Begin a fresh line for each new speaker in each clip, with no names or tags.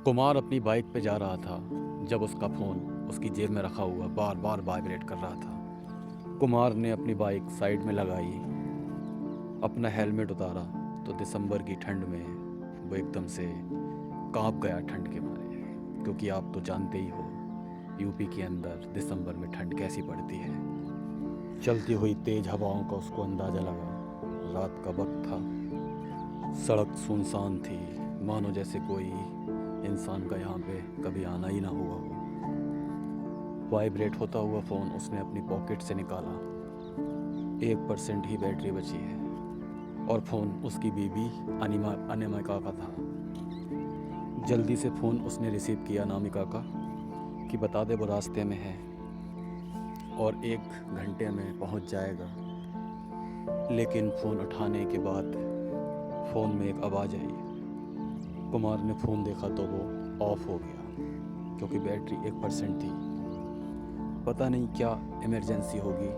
कुमार अपनी बाइक पे जा रहा था जब उसका फ़ोन उसकी जेब में रखा हुआ बार बार वाइब्रेट कर रहा था। कुमार ने अपनी बाइक साइड में लगाई, अपना हेलमेट उतारा तो दिसंबर की ठंड में वो एकदम से कांप गया ठंड के मारे। क्योंकि आप तो जानते ही हो यूपी के अंदर दिसंबर में ठंड कैसी पड़ती है। चलती हुई तेज़ हवाओं का उसको अंदाज़ा लगा। रात का वक्त था, सड़क सुनसान थी, मानो जैसे कोई इंसान का यहाँ पे कभी आना ही ना हुआ हो। वाइब्रेट होता हुआ फ़ोन उसने अपनी पॉकेट से निकाला। 1% ही बैटरी बची है और फ़ोन उसकी बीबी अनामिका का था। जल्दी से फ़ोन उसने रिसीव किया अनामिका का कि बता दे वो रास्ते में है और 1 घंटे में पहुंच जाएगा। लेकिन फ़ोन उठाने के बाद फ़ोन में एक आवाज़ आई। कुमार ने फ़ोन देखा तो वो ऑफ हो गया क्योंकि बैटरी 1% थी। पता नहीं क्या इमरजेंसी होगी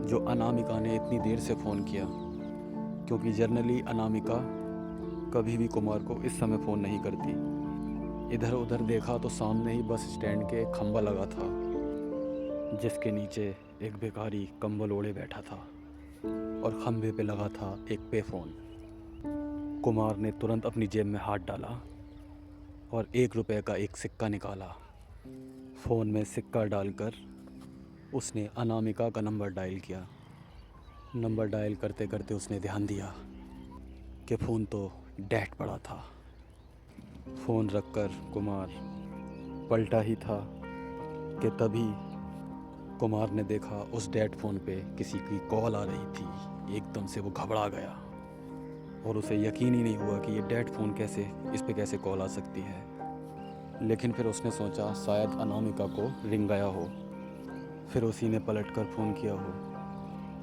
जो अनामिका ने इतनी देर से फ़ोन किया, क्योंकि जनरली अनामिका कभी भी कुमार को इस समय फ़ोन नहीं करती। इधर उधर देखा तो सामने ही बस स्टैंड के एक खंभा लगा था जिसके नीचे एक भिखारी कंबल ओढ़े बैठा था और खंभे पे लगा था एक पे फ़ोन। कुमार ने तुरंत अपनी जेब में हाथ डाला और 1 रुपए का एक सिक्का निकाला। फ़ोन में सिक्का डालकर उसने अनामिका का नंबर डायल किया। नंबर डायल करते करते उसने ध्यान दिया कि फ़ोन तो डेड पड़ा था। फ़ोन रखकर कुमार पलटा ही था कि तभी कुमार ने देखा उस डेड फ़ोन पे किसी की कॉल आ रही थी। एकदम से वो घबरा गया और उसे यकीन ही नहीं हुआ कि ये डेड फ़ोन कैसे, इस पे कैसे कॉल आ सकती है। लेकिन फिर उसने सोचा शायद अनामिका को रिंग गया हो, फिर उसी ने पलटकर फ़ोन किया हो।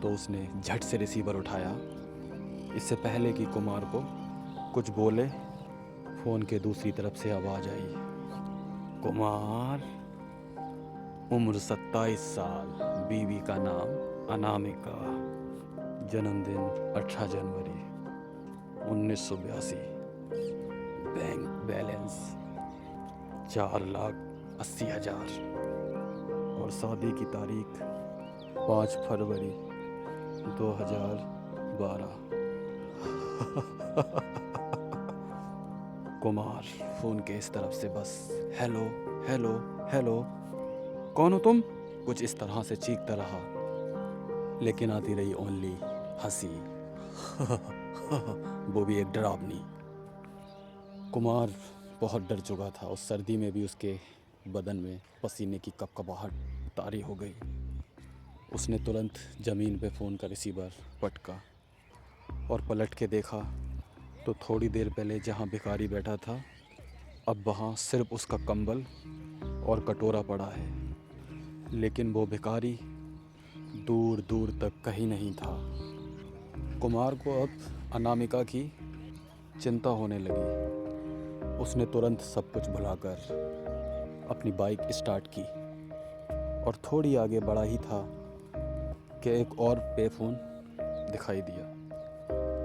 तो उसने झट से रिसीवर उठाया। इससे पहले कि कुमार को कुछ बोले, फ़ोन के दूसरी तरफ से आवाज़ आई, कुमार, उम्र 27 साल, बीवी का नाम अनामिका, जन्मदिन 18 जनवरी 1982, बैंक बैलेंस 4,80,000 और शादी की तारीख 5 फरवरी 2012। कुमार फ़ोन के इस तरफ से बस हेलो हेलो हेलो, कौन हो तुम, कुछ इस तरह से चीखता रहा। लेकिन आती रही ओनली हंसी। वो भी एक डरावनी। कुमार बहुत डर चुका था। उस सर्दी में भी उसके बदन में पसीने की कपकपाहट तारी हो गई। उसने तुरंत ज़मीन पे फ़ोन का रिसीवर पटका और पलट के देखा तो थोड़ी देर पहले जहाँ भिखारी बैठा था अब वहाँ सिर्फ उसका कंबल और कटोरा पड़ा है। लेकिन वो भिखारी दूर दूर तक कहीं नहीं था। कुमार को अब अनामिका की चिंता होने लगी। उसने तुरंत सब कुछ भुलाकर अपनी बाइक स्टार्ट की और थोड़ी आगे बढ़ा ही था कि एक और पे फ़ोन दिखाई दिया।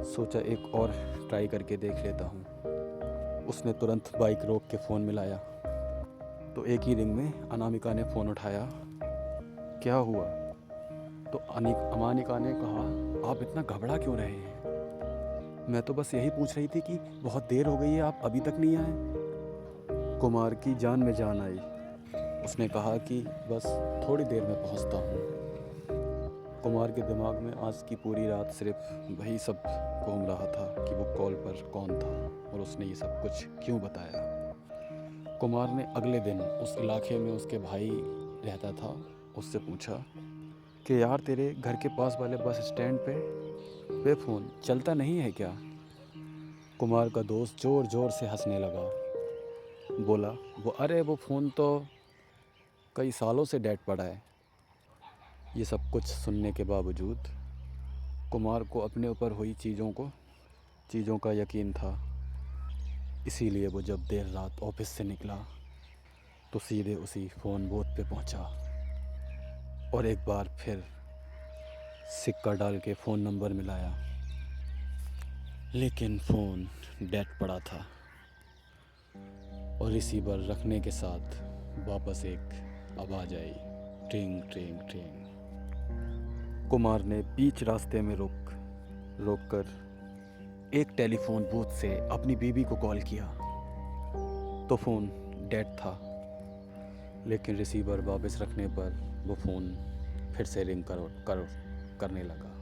सोचा एक और ट्राई करके देख लेता हूँ। उसने तुरंत बाइक रोक के फ़ोन मिलाया तो एक ही रिंग में अनामिका ने फ़ोन उठाया। क्या हुआ? तो अनामिका ने कहा, आप इतना घबरा क्यों रहे हैं? मैं तो बस यही पूछ रही थी कि बहुत देर हो गई है, आप अभी तक नहीं आए। कुमार की जान में जान आई। उसने कहा कि बस थोड़ी देर में पहुंचता हूं। कुमार के दिमाग में आज की पूरी रात सिर्फ वही सब घूम रहा था कि वो कॉल पर कौन था और उसने ये सब कुछ क्यों बताया। कुमार ने अगले दिन उस इलाके में उसके भाई रहता था, उससे पूछा कि यार तेरे घर के पास वाले बस स्टैंड पे फ़ोन चलता नहीं है क्या? कुमार का दोस्त ज़ोर ज़ोर से हंसने लगा। बोला, अरे वो फ़ोन तो कई सालों से डेड पड़ा है। ये सब कुछ सुनने के बावजूद कुमार को अपने ऊपर हुई चीज़ों का यकीन था। इसीलिए वो जब देर रात ऑफिस से निकला तो सीधे उसी फ़ोन बूथ पे पहुंचा और एक बार फिर सिक्का डाल के फ़ोन नंबर मिलाया। लेकिन फ़ोन डेड पड़ा था। और रिसीवर रखने के साथ वापस एक आवाज़ आई, ट्रिंग ट्रिंग ट्रिंग। कुमार ने बीच रास्ते में रोक कर एक टेलीफोन बूथ से अपनी बीवी को कॉल किया तो फ़ोन डेड था, लेकिन रिसीवर वापस रखने पर वो फ़ोन फिर से रिंग करने लगा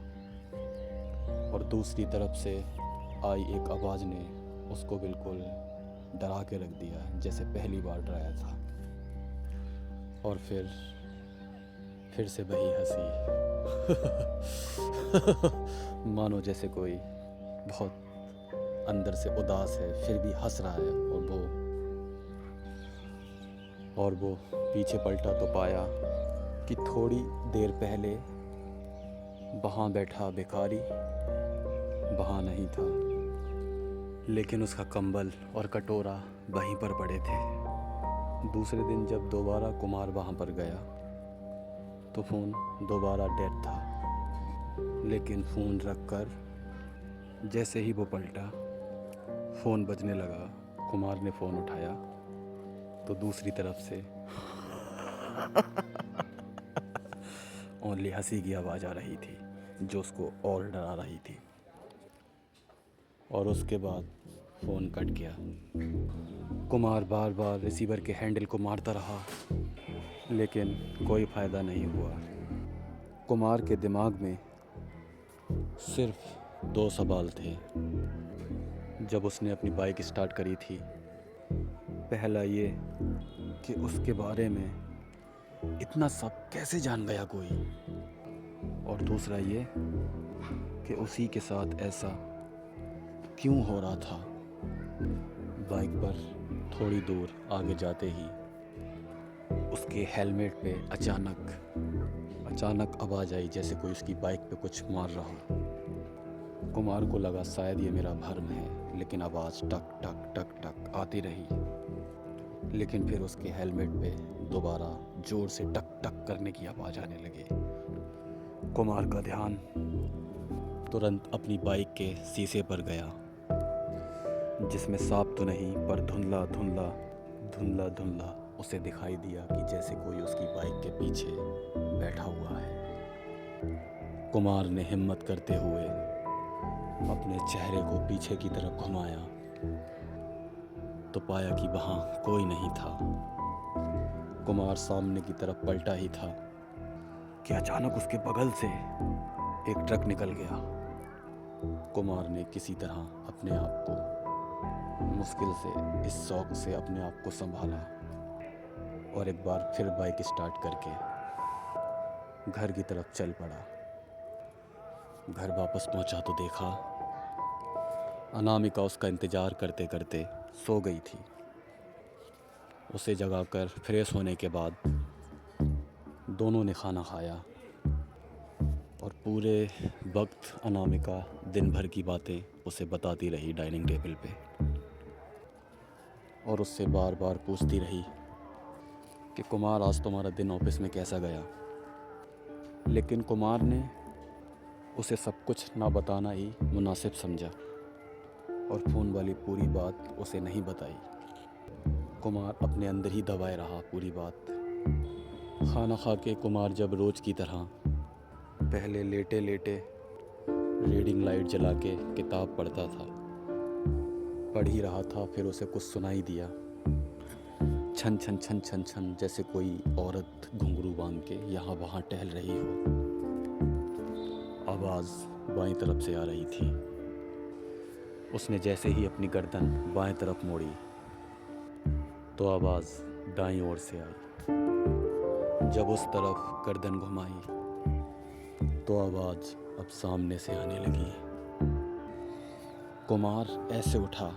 और दूसरी तरफ से आई एक आवाज़ ने उसको बिल्कुल डरा के रख दिया, जैसे पहली बार डराया था। और फिर से वही हंसी मानो जैसे कोई बहुत अंदर से उदास है फिर भी हंस रहा है। और वो पीछे पलटा तो पाया कि थोड़ी देर पहले वहाँ बैठा भिखारी वहाँ नहीं था, लेकिन उसका कंबल और कटोरा वहीं पर पड़े थे। दूसरे दिन जब दोबारा कुमार वहाँ पर गया तो फ़ोन दोबारा डेड था, लेकिन फ़ोन रखकर जैसे ही वो पलटा फ़ोन बजने लगा। कुमार ने फ़ोन उठाया तो दूसरी तरफ से ओनली हंसी की आवाज़ आ रही थी जो उसको और डरा रही थी। और उसके बाद फ़ोन कट गया। कुमार बार बार रिसीवर के हैंडल को मारता रहा, लेकिन कोई फ़ायदा नहीं हुआ। कुमार के दिमाग में सिर्फ 2 सवाल थे जब उसने अपनी बाइक स्टार्ट करी थी। पहला ये कि उसके बारे में इतना सब कैसे जान गया कोई, और दूसरा ये कि उसी के साथ ऐसा क्यों हो रहा था। बाइक पर थोड़ी दूर आगे जाते ही उसके हेलमेट पे अचानक आवाज़ आई, जैसे कोई उसकी बाइक पे कुछ मार रहा हो। कुमार को लगा शायद ये मेरा भ्रम है, लेकिन आवाज़ टक टक टक टक आती रही। लेकिन फिर उसके हेलमेट पे दोबारा ज़ोर से टक टक करने की आवाज़ आने लगी। कुमार का ध्यान तुरंत अपनी बाइक के शीशे पर गया, जिसमें साफ तो नहीं पर धुंधला धुंधला उसे दिखाई दिया कि जैसे कोई उसकी बाइक के पीछे बैठा हुआ है। कुमार ने हिम्मत करते हुए अपने चेहरे को पीछे की तरफ घुमाया तो पाया कि वहाँ कोई नहीं था। कुमार सामने की तरफ पलटा ही था कि अचानक उसके बगल से एक ट्रक निकल गया। कुमार ने किसी तरह अपने आप को मुश्किल से इस शौक से अपने आप को संभाला और एक बार फिर बाइक स्टार्ट करके घर की तरफ चल पड़ा। घर वापस पहुंचा तो देखा अनामिका उसका इंतज़ार करते करते सो गई थी। उसे जगाकर फ्रेश होने के बाद दोनों ने खाना खाया और पूरे वक्त अनामिका दिन भर की बातें उसे बताती रही डाइनिंग टेबल पे, और उससे बार बार पूछती रही कि कुमार आज तुम्हारा दिन ऑफिस में कैसा गया। लेकिन कुमार ने उसे सब कुछ ना बताना ही मुनासिब समझा और फ़ोन वाली पूरी बात उसे नहीं बताई। कुमार अपने अंदर ही दबाए रहा पूरी बात। खाना खा के कुमार जब रोज़ की तरह पहले लेटे लेटे रीडिंग लाइट जला के किताब पढ़ता था, पढ़ ही रहा था, फिर उसे कुछ सुनाई दिया, छन छन छन छन छन, जैसे कोई औरत घुंघरू बांध के यहाँ वहाँ टहल रही हो। आवाज़ बाईं तरफ से आ रही थी। उसने जैसे ही अपनी गर्दन बाएं तरफ मोड़ी तो आवाज़ दाईं ओर से आई। जब उस तरफ गर्दन घुमाई तो आवाज़ अब सामने से आने लगी। कुमार ऐसे उठा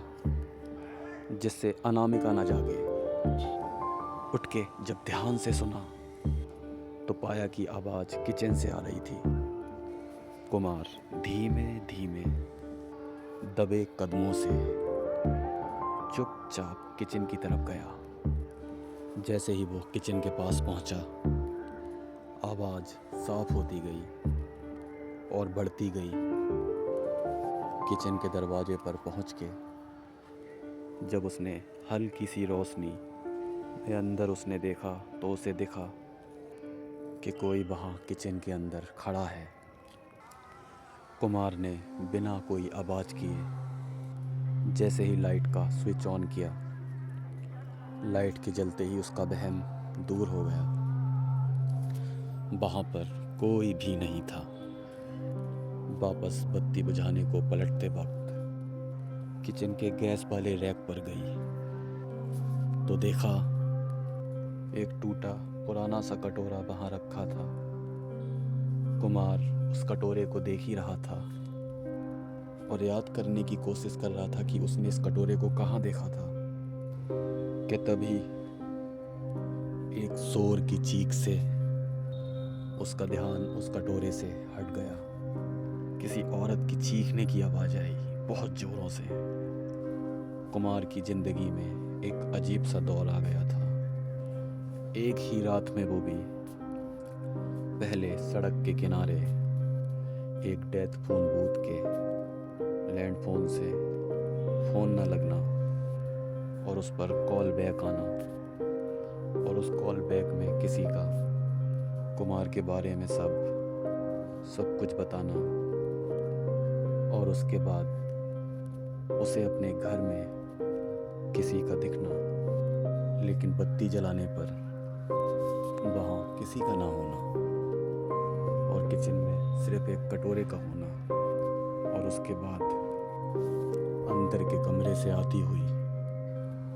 जिससे अनामिका न जागे। उठ के जब ध्यान से सुना तो पाया कि आवाज़ किचन से आ रही थी। कुमार धीमे धीमे दबे कदमों से चुपचाप किचन की तरफ गया। जैसे ही वो किचन के पास पहुंचा, आवाज़ साफ होती गई और बढ़ती गई। किचन के दरवाजे पर पहुंच के जब उसने हल्की सी रोशनी में अंदर उसने देखा तो उसे दिखा कि कोई वहाँ किचन के अंदर खड़ा है। कुमार ने बिना कोई आवाज़ किए जैसे ही लाइट का स्विच ऑन किया, लाइट के जलते ही उसका वहम दूर हो गया। वहाँ पर कोई भी नहीं था। वापस बत्ती बुझाने को पलटते वक्त किचन के गैस वाले रैक पर गई तो देखा एक टूटा पुराना सा कटोरा वहाँ रखा था। कुमार उस कटोरे को देख ही रहा था और याद करने की कोशिश कर रहा था कि उसने इस कटोरे को कहाँ देखा था कि तभी एक जोर की चीख से उसका ध्यान उस कटोरे से हट गया। किसी औरत की चीखने की आवाज़ आई बहुत ज़ोरों से। कुमार की ज़िंदगी में एक अजीब सा दौर आ गया था। एक ही रात में वो भी पहले सड़क के किनारे एक डेथ फोन बूथ के लैंडफोन से फ़ोन न लगना और उस पर कॉल बैक आना और उस कॉल बैक में किसी का कुमार के बारे में सब कुछ बताना और उसके बाद उसे अपने घर में किसी का दिखना, लेकिन बत्ती जलाने पर वहाँ किसी का ना होना और किचन में सिर्फ एक कटोरे का होना और उसके बाद अंदर के कमरे से आती हुई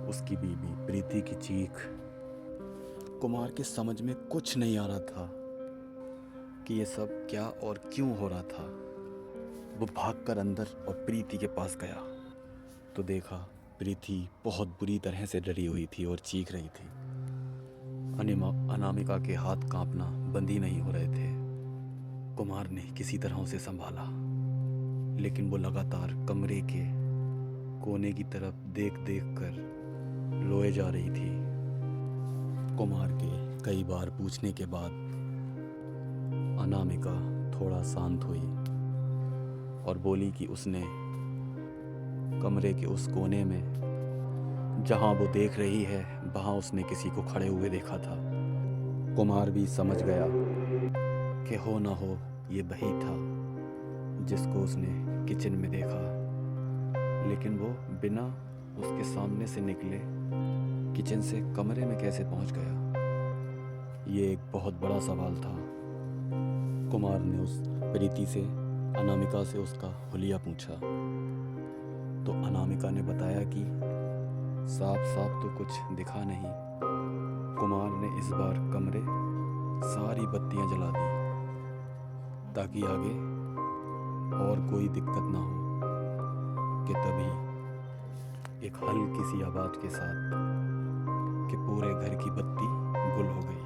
उसकी बीवी प्रीति की चीख। कुमार के समझ में कुछ नहीं आ रहा था कि ये सब क्या और क्यों हो रहा था। वो भागकर अंदर और प्रीति के पास गया तो देखा प्रीति बहुत बुरी तरह से डरी हुई थी और चीख रही थी। अनामिका के हाथ कांपना बंद ही नहीं हो रहे थे। कुमार ने किसी तरह उसे संभाला, लेकिन वो लगातार कमरे के कोने की तरफ देख कर रोए जा रही थी। कुमार के कई बार पूछने के बाद अनामिका थोड़ा शांत हुई और बोली कि उसने कमरे के उस कोने में जहां वो देख रही है वहां उसने किसी को खड़े हुए देखा था। कुमार भी समझ गया कि हो ना हो ये वही था जिसको उसने किचन में देखा, लेकिन वो बिना उसके सामने से निकले किचन से कमरे में कैसे पहुंच गया। ये एक बहुत बड़ा सवाल था। कुमार ने उस प्रीति से, अनामिका से उसका हुलिया पूछा तो अनामिका ने बताया कि साफ तो कुछ दिखा नहीं। कुमार ने इस बार कमरे सारी बत्तियां जला दी ताकि आगे और कोई दिक्कत ना हो कि तभी एक हल्की सी आवाज़ के साथ कि पूरे घर की बत्ती गुल हो गई।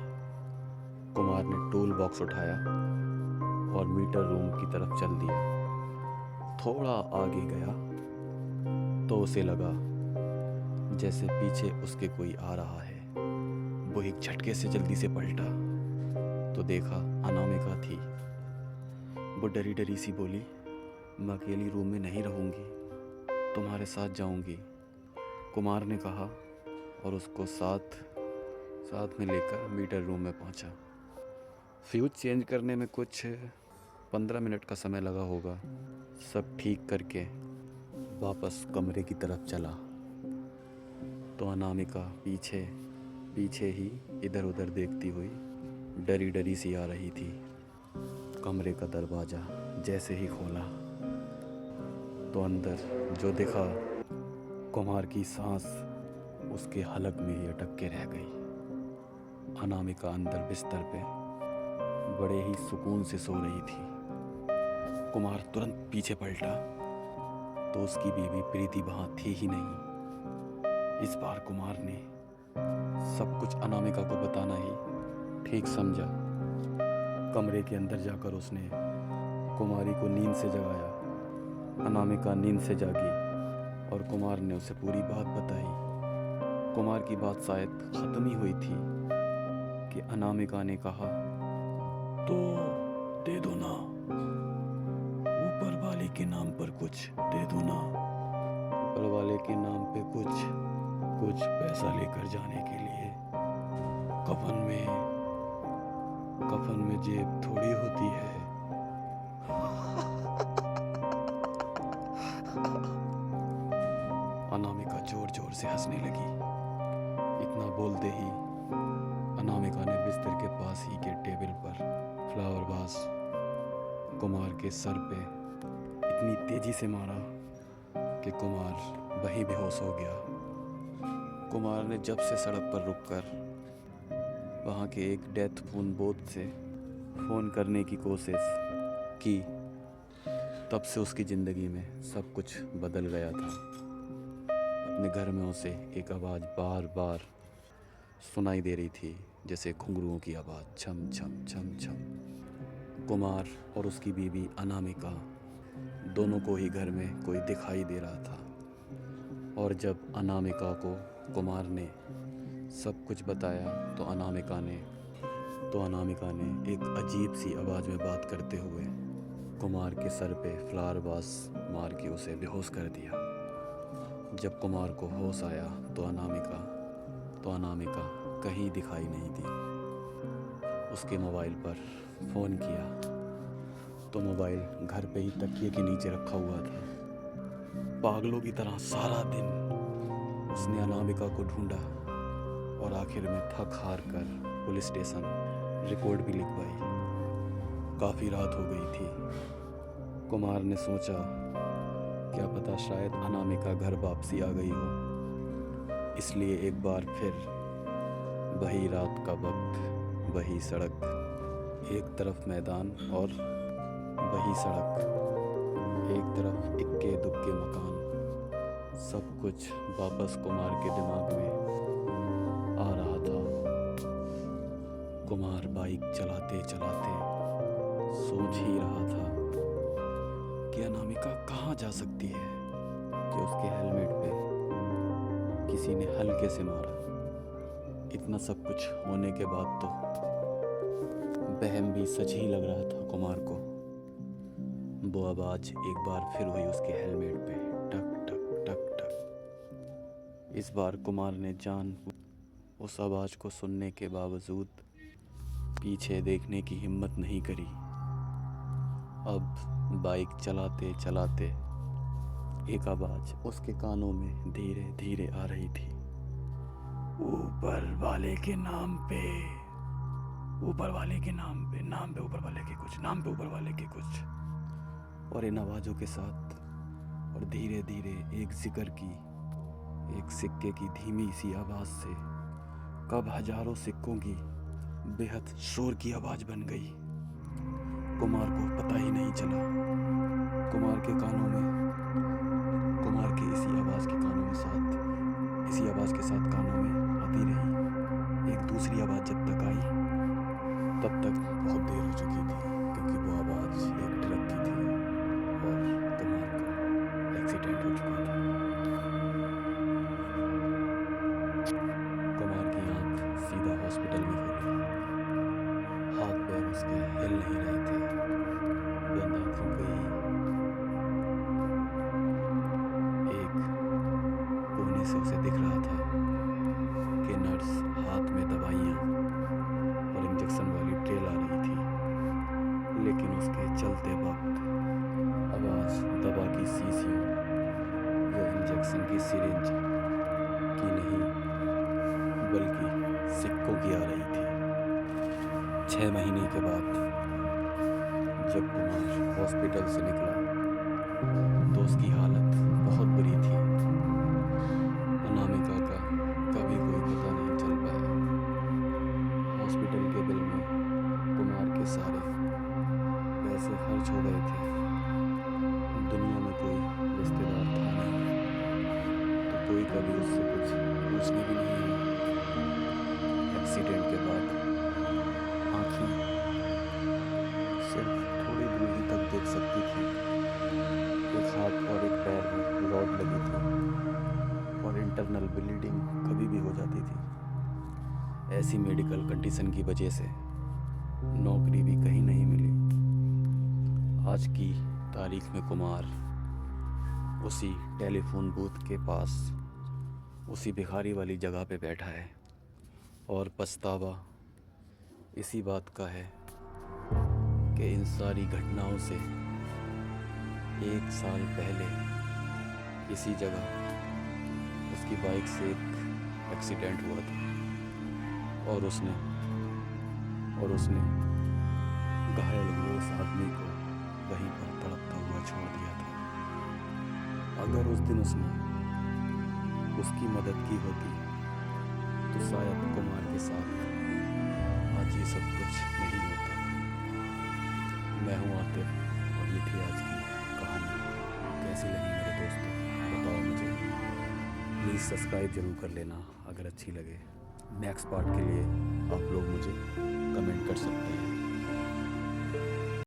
कुमार ने टूल बॉक्स उठाया और मीटर रूम की तरफ चल दिया। थोड़ा आगे गया तो उसे लगा जैसे पीछे उसके कोई आ रहा है। वो एक झटके से जल्दी से पलटा तो देखा अनामिका थी। वो डरी डरी सी बोली, मैं अकेली रूम में नहीं रहूँगी, तुम्हारे साथ जाऊँगी। कुमार ने कहा और उसको साथ में लेकर मीटर रूम में पहुँचा। फ्यूज चेंज करने में कुछ 15 मिनट का समय लगा होगा। सब ठीक करके वापस कमरे की तरफ चला तो अनामिका पीछे ही इधर उधर देखती हुई डरी डरी सी आ रही थी। कमरे का दरवाज़ा जैसे ही खोला तो अंदर जो दिखा, कुमार की सांस उसके हलक में ही अटक के रह गई। अनामिका अंदर बिस्तर पे बड़े ही सुकून से सो रही थी। कुमार तुरंत पीछे पलटा तो उसकी बीवी प्रीति वहाँ थी ही नहीं। इस बार कुमार ने सब कुछ अनामिका को बताना ही ठीक समझा। कमरे के अंदर जाकर उसने कुमारी को नींद से जगाया। अनामिका नींद से जागी और कुमार ने उसे पूरी बात बताई। कुमार की बात शायद ख़त्म ही हुई थी कि अनामिका ने कहा, तो दे दो ना, ऊपर वाले के नाम पर कुछ दे दो ना, ऊपर वाले के नाम पे कुछ कुछ पैसा लेकर जाने के लिए। कफन में जेब थोड़ी होती है। अनामिका जोर जोर से हंसने लगी। इतना बोलते ही अनामिका ने बिस्तर के पास ही के टेबल पर फ्लावर वास कुमार के सर पे इतनी तेजी से मारा कि कुमार वहीं बेहोश हो गया। कुमार ने जब से सड़क पर रुककर वहाँ के एक डेथ फोन बूथ से फ़ोन करने की कोशिश की, तब से उसकी ज़िंदगी में सब कुछ बदल गया था। अपने घर में उसे एक आवाज़ बार बार सुनाई दे रही थी, जैसे घुंघरुओं की आवाज़, छम छम छम छम। कुमार और उसकी बीवी अनामिका दोनों को ही घर में कोई दिखाई दे रहा था। और जब अनामिका को कुमार ने सब कुछ बताया तो अनामिका ने एक अजीब सी आवाज़ में बात करते हुए कुमार के सर पे फ्लावर वास मार के उसे बेहोश कर दिया। जब कुमार को होश आया तो अनामिका कहीं दिखाई नहीं दी। उसके मोबाइल पर फ़ोन किया तो मोबाइल घर पे ही तकिए के नीचे रखा हुआ था। पागलों की तरह सारा दिन उसने अनामिका को ढूंढा और आखिर में थक हार कर पुलिस स्टेशन रिपोर्ट भी लिखवाई। काफ़ी रात हो गई थी। कुमार ने सोचा क्या पता शायद अनामिका घर वापसी आ गई हो, इसलिए एक बार फिर वही रात का वक्त, वही सड़क, एक तरफ मैदान और वही सड़क, एक तरफ इक्के दुक्के मकान, सब कुछ वापस कुमार के दिमाग में आ रहा था। कुमार बाइक चलाते चलाते सोच ही रहा था कि अनामिका कहाँ जा सकती है कि उसके हेलमेट पे किसी ने हल्के से मारा। इतना सब कुछ होने के बाद तो वहम भी सच ही लग रहा था कुमार को। वो आवाज़ एक बार फिर हुई उसके हेलमेट पे, टक टक टक टक। इस बार कुमार ने उस आवाज़ को सुनने के बावजूद पीछे देखने की हिम्मत नहीं करी। अब बाइक चलाते चलाते एक आवाज़ उसके कानों में धीरे धीरे आ रही थी, ऊपर वाले के नाम पे, ऊपर वाले के नाम पे, नाम पे ऊपर वाले के कुछ, नाम पे ऊपर वाले के कुछ। और इन आवाज़ों के साथ और धीरे धीरे एक जिक्र की, एक सिक्के की धीमी सी आवाज़ से कब हजारों सिक्कों की बेहद शोर की आवाज़ बन गई। कुमार को पता ही नहीं चला। कुमार के कानों में, कुमार के इसी आवाज़ के साथ कानों में आती रही। एक दूसरी आवाज़ जब तक आई तब तक बहुत देर हो चुकी थी, क्योंकि वो आवाज़ एक ट्रक की थी और कुमार का एक्सीडेंट हो चुका था। कुमार की आंख सीधा हॉस्पिटल में खुली। हाथ पैर उसके हिल नहीं रहे थे। बंद आंखों पे ही एक कोने से उसे दिख रहा था कि नर्स हाथ में दवाइयाँ और इंजेक्शन वाली ट्रे ला रही थी। लेकिन उसके चलते वक्त आवाज़ दवा की शीशियों या इंजेक्शन की सिरिंज की नहीं, बल्कि सिक्कों की आ रही थी। 6 महीने के बाद जब कुमार हॉस्पिटल से निकला तो उसकी हालत बहुत बुरी थी। अनामिका का कभी कोई पता नहीं चल पाया। हॉस्पिटल के बिल में कुमार के सारे पैसे खर्च हो गए थे। दुनिया में कोई रिश्तेदार था नहीं, तो कोई कभी उससे कुछ पूछने भी नहीं आया। एक्सीडेंट के बाद आँखें सिर्फ थोड़ी दूर ही तक देख सकती थी। एक हाथ और एक पैर में रॉड लगी थी और इंटरनल ब्लीडिंग कभी भी हो जाती थी। ऐसी मेडिकल कंडीशन की वजह से नौकरी भी कहीं नहीं मिली। आज की तारीख में कुमार उसी टेलीफोन बूथ के पास उसी भिखारी वाली जगह पे बैठा है और पछतावा इसी बात का है कि इन सारी घटनाओं से 1 साल पहले इसी जगह उसकी बाइक से एक एक्सीडेंट हुआ था और उसने घायल हुए उस आदमी को वहीं पर तड़पता हुआ छोड़ दिया था। अगर उस दिन उसने उसकी मदद की होती तो शायद कुमार के साथ आज ये सब कुछ नहीं होता। मैं हूँ आतिफ और ये थी आज की कहानी। कैसी लगी मेरे दोस्तों बताओ मुझे। प्लीज़ सब्सक्राइब ज़रूर कर लेना अगर अच्छी लगे। नेक्स्ट पार्ट के लिए आप लोग मुझे कमेंट कर सकते हैं।